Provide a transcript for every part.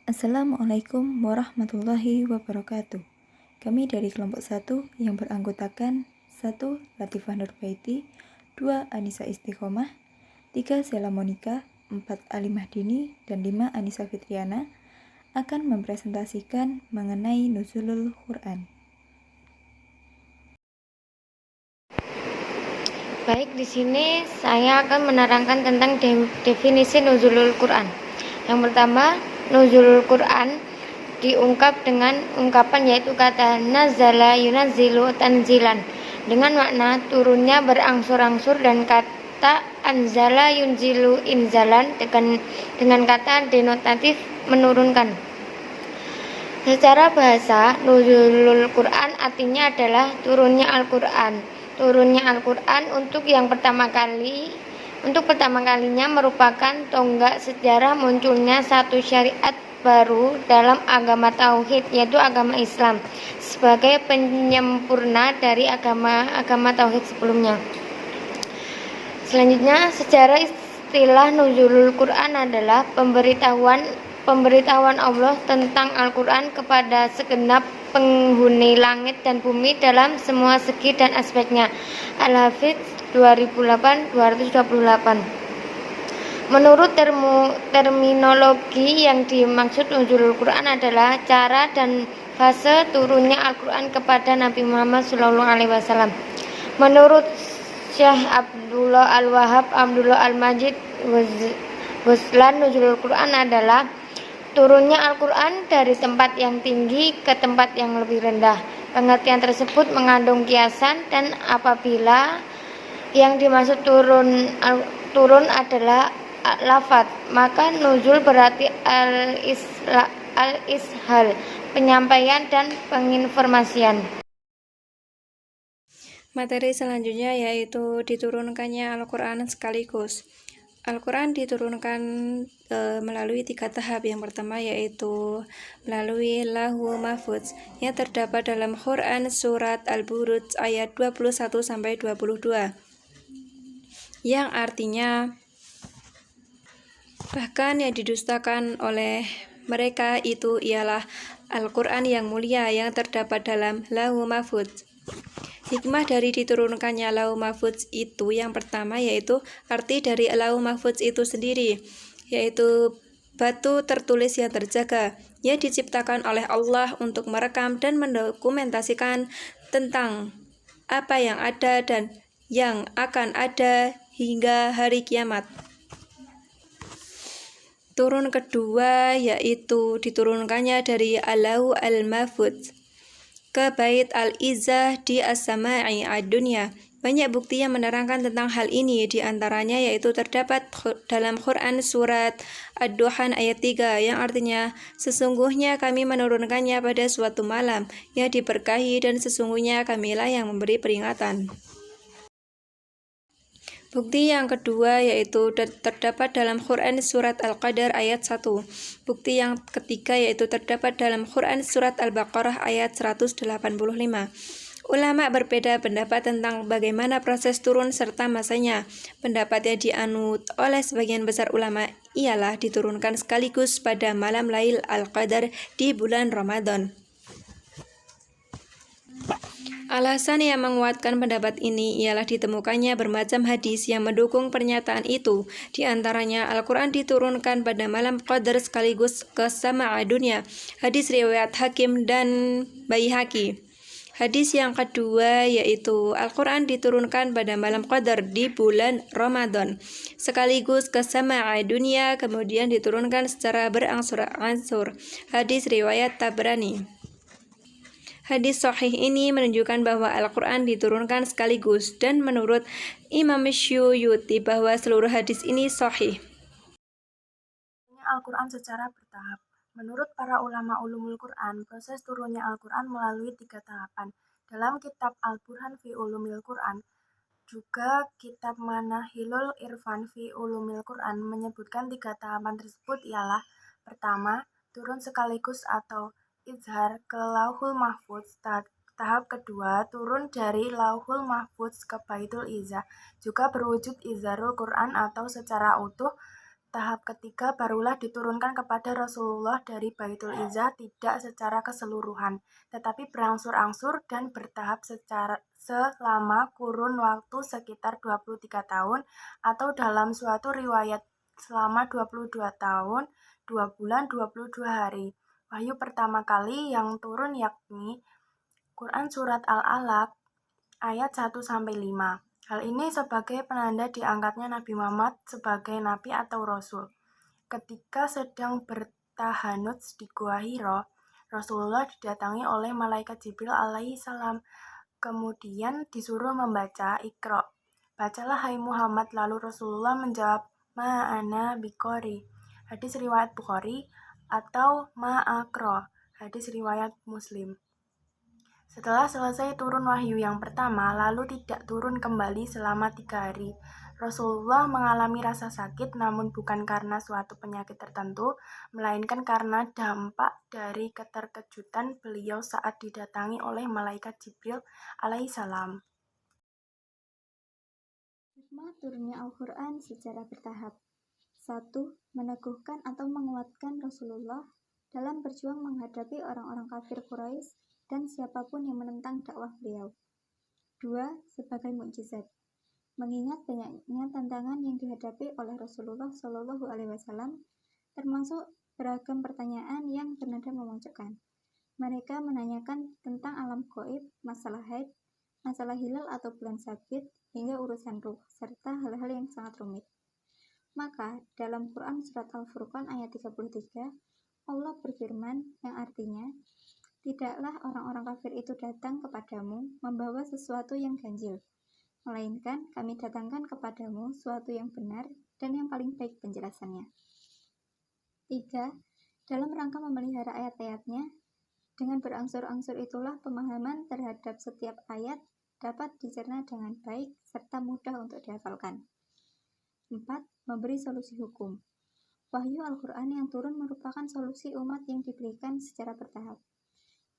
Assalamualaikum warahmatullahi wabarakatuh. Kami dari kelompok 1 yang beranggotakan 1. Latifah Nurbaiti, 2. Anissa Istiqomah, 3. Sela Monika, 4. Alimah Dini, dan 5. Anissa Fitriana akan mempresentasikan mengenai Nuzulul Quran. Baik, di sini saya akan menerangkan tentang definisi Nuzulul Quran. Yang pertama, Nuzulul Quran diungkap dengan ungkapan yaitu kata nazala yunazzilu tanzilan dengan makna turunnya berangsur-angsur, dan kata anzala yunzilu inzalan dengan kata denotatif menurunkan. Secara bahasa, Nuzulul Quran artinya adalah turunnya Al-Quran. Turunnya Al-Quran untuk pertama kalinya merupakan tonggak sejarah munculnya satu syariat baru dalam agama Tauhid, yaitu agama Islam, sebagai penyempurna dari agama Tauhid sebelumnya. Selanjutnya, sejarah istilah Nuzulul Quran adalah pemberitahuan Allah tentang Al-Quran kepada segenap penghuni langit dan bumi dalam semua segi dan aspeknya. Al-Hafidz 2008-228. Menurut terminologi, yang dimaksud Nuzulul Quran adalah cara dan fase turunnya Al-Quran kepada Nabi Muhammad SAW. Menurut Syekh Abdullah Al-Wahhab Abdullah Al-Majid Ghazlan, Nuzulul Quran adalah turunnya Al-Quran dari tempat yang tinggi ke tempat yang lebih rendah. Pengertian tersebut mengandung kiasan, dan apabila yang dimaksud turun adalah lafaz, maka nuzul berarti al-ishal, penyampaian dan penginformasian. Materi selanjutnya yaitu diturunkannya Al-Quran sekaligus. Al-Quran diturunkan melalui 3 tahap. Yang pertama yaitu melalui Lauhul Mahfudz yang terdapat dalam Quran Surat Al-Buruj ayat 21-22, yang artinya bahkan yang didustakan oleh mereka itu ialah Al-Quran yang mulia yang terdapat dalam Lauhul Mahfudz. Hikmah dari diturunkannya Lauhul Mahfudz itu yang pertama yaitu arti dari Lauhul Mahfudz itu sendiri, yaitu batu tertulis yang terjaga, yang diciptakan oleh Allah untuk merekam dan mendokumentasikan tentang apa yang ada dan yang akan ada hingga hari kiamat. Turun kedua yaitu diturunkannya dari Lauhul Mahfudz ke Bait Al-Izzah di As-Sama'i Ad-Dunya. Banyak bukti yang menerangkan tentang hal ini, di antaranya yaitu terdapat dalam Quran Surat Ad-Duhan ayat 3 yang artinya sesungguhnya kami menurunkannya pada suatu malam yang diberkahi, dan sesungguhnya kamilah yang memberi peringatan. Bukti yang kedua yaitu terdapat dalam Quran Surat Al-Qadar ayat 1. Bukti yang ketiga yaitu terdapat dalam Quran Surat Al-Baqarah ayat 185. Ulama berbeda pendapat tentang bagaimana proses turun serta masanya. Pendapat yang dianut oleh sebagian besar ulama ialah diturunkan sekaligus pada malam Lail Al-Qadar di bulan Ramadan. Alasan yang menguatkan pendapat ini ialah ditemukannya bermacam hadis yang mendukung pernyataan itu. Di antaranya Al-Quran diturunkan pada malam Qadar sekaligus ke Sama'a Dunia. Hadis riwayat Hakim dan Baihaqi. Hadis yang kedua yaitu Al-Quran diturunkan pada malam Qadar di bulan Ramadan sekaligus ke Sama'a Dunia, kemudian diturunkan secara berangsur-angsur. Hadis riwayat Tabrani. Hadis sahih ini menunjukkan bahwa Al-Quran diturunkan sekaligus, dan menurut Imam Syuyuti bahwa seluruh hadis ini sahih. Al-Quran secara bertahap. Menurut para ulama ulumul Quran, proses turunnya Al-Quran melalui 3 tahapan. Dalam kitab Al-Burhan fi Ulumil Quran, juga kitab Manahilul Irfan fi Ulumil Quran menyebutkan 3 tahapan tersebut ialah: pertama, turun sekaligus atau izhar ke Lauhul Mahfudz. Tahap kedua, turun dari Lauhul Mahfudz ke Baitul Izzah, juga berwujud izharul Quran atau secara utuh. tahap ketiga barulah diturunkan kepada Rasulullah dari Baitul Izzah, tidak secara keseluruhan, tetapi berangsur-angsur dan bertahap selama kurun waktu sekitar 23 tahun, atau dalam suatu riwayat selama 22 tahun, 2 bulan, 22 hari. Wahyu pertama kali yang turun yakni Quran Surat Al-Alaq ayat 1-5. Hal ini sebagai penanda diangkatnya Nabi Muhammad sebagai Nabi atau Rasul. Ketika sedang bertahanut di Gua Hira, Rasulullah didatangi oleh malaikat Jibril alaihi salam. Kemudian disuruh membaca Iqra. Bacalah hai Muhammad, lalu Rasulullah menjawab, Ma'ana biqori. Hadis riwayat Bukhari, atau Ma'akro. Hadis riwayat Muslim. Setelah selesai turun wahyu yang pertama, lalu tidak turun kembali selama 3 hari. Rasulullah mengalami rasa sakit, namun bukan karena suatu penyakit tertentu, melainkan karena dampak dari keterkejutan beliau saat didatangi oleh malaikat Jibril alaihissalam. Hikmah turunnya Al-Quran secara bertahap. 1. Meneguhkan atau menguatkan Rasulullah dalam berjuang menghadapi orang-orang kafir Quraisy dan siapapun yang menentang dakwah beliau. 2. Sebagai mukjizat, mengingat banyaknya tantangan yang dihadapi oleh Rasulullah Shallallahu Alaihi Wasallam, termasuk beragam pertanyaan yang bernada memojokkan. Mereka menanyakan tentang alam gaib, masalah haid, masalah hilal atau bulan sabit, hingga urusan ruh, serta hal-hal yang sangat rumit. Maka, dalam Quran Surat Al-Furqan ayat 33, Allah berfirman yang artinya, tidaklah orang-orang kafir itu datang kepadamu membawa sesuatu yang ganjil, melainkan kami datangkan kepadamu sesuatu yang benar dan yang paling baik penjelasannya. 3. Dalam rangka memelihara ayat-ayatnya, dengan berangsur-angsur itulah pemahaman terhadap setiap ayat dapat dicerna dengan baik serta mudah untuk dihafalkan. 4. Memberi solusi hukum. Wahyu Al-Quran yang turun merupakan solusi umat yang diberikan secara bertahap.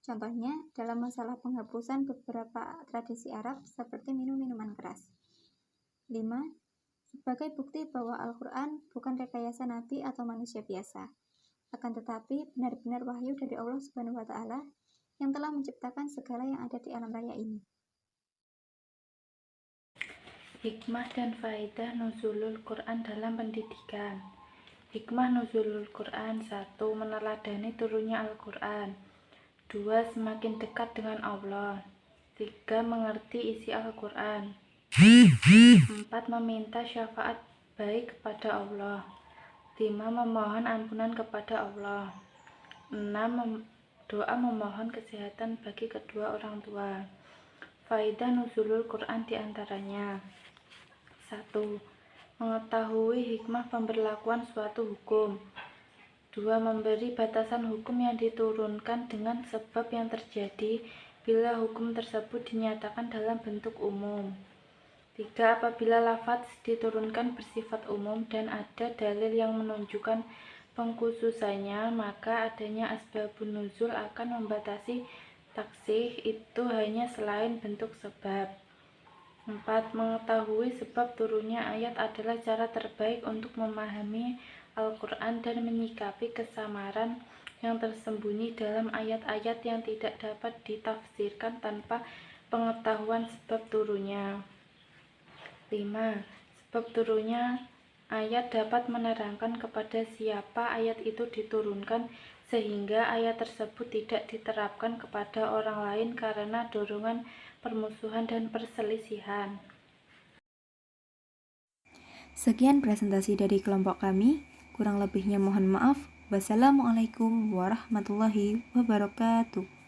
Contohnya, dalam masalah penghapusan beberapa tradisi Arab seperti minum minuman keras. 5. Sebagai bukti bahwa Al-Quran bukan rekayasa Nabi atau manusia biasa, akan tetapi benar-benar wahyu dari Allah Subhanahu wa Ta'ala yang telah menciptakan segala yang ada di alam raya ini. Hikmah dan faedah nuzulul Quran dalam pendidikan. Hikmah nuzulul Quran. 1. Meneladani turunnya Al-Quran. 2. Semakin dekat dengan Allah. 3. Mengerti isi Al-Quran. 4. Meminta syafaat baik kepada Allah. 5. Memohon ampunan kepada Allah. 6. Doa memohon kesehatan bagi kedua orang tua. Faedah nuzulul Quran diantaranya: 1. Mengetahui hikmah pemberlakuan suatu hukum. 2. Memberi batasan hukum yang diturunkan dengan sebab yang terjadi bila hukum tersebut dinyatakan dalam bentuk umum. 3. Apabila lafadz diturunkan bersifat umum dan ada dalil yang menunjukkan pengkhususannya, maka adanya asbabun nuzul akan membatasi taksih itu hanya selain bentuk sebab. 4. Mengetahui sebab turunnya ayat adalah cara terbaik untuk memahami Al-Quran dan menyikapi kesamaran yang tersembunyi dalam ayat-ayat yang tidak dapat ditafsirkan tanpa pengetahuan sebab turunnya. 5. Sebab turunnya ayat dapat menerangkan kepada siapa ayat itu diturunkan, sehingga ayat tersebut tidak diterapkan kepada orang lain karena dorongan permusuhan dan perselisihan. Sekian presentasi dari kelompok kami. Kurang lebihnya mohon maaf. Wassalamualaikum warahmatullahi wabarakatuh.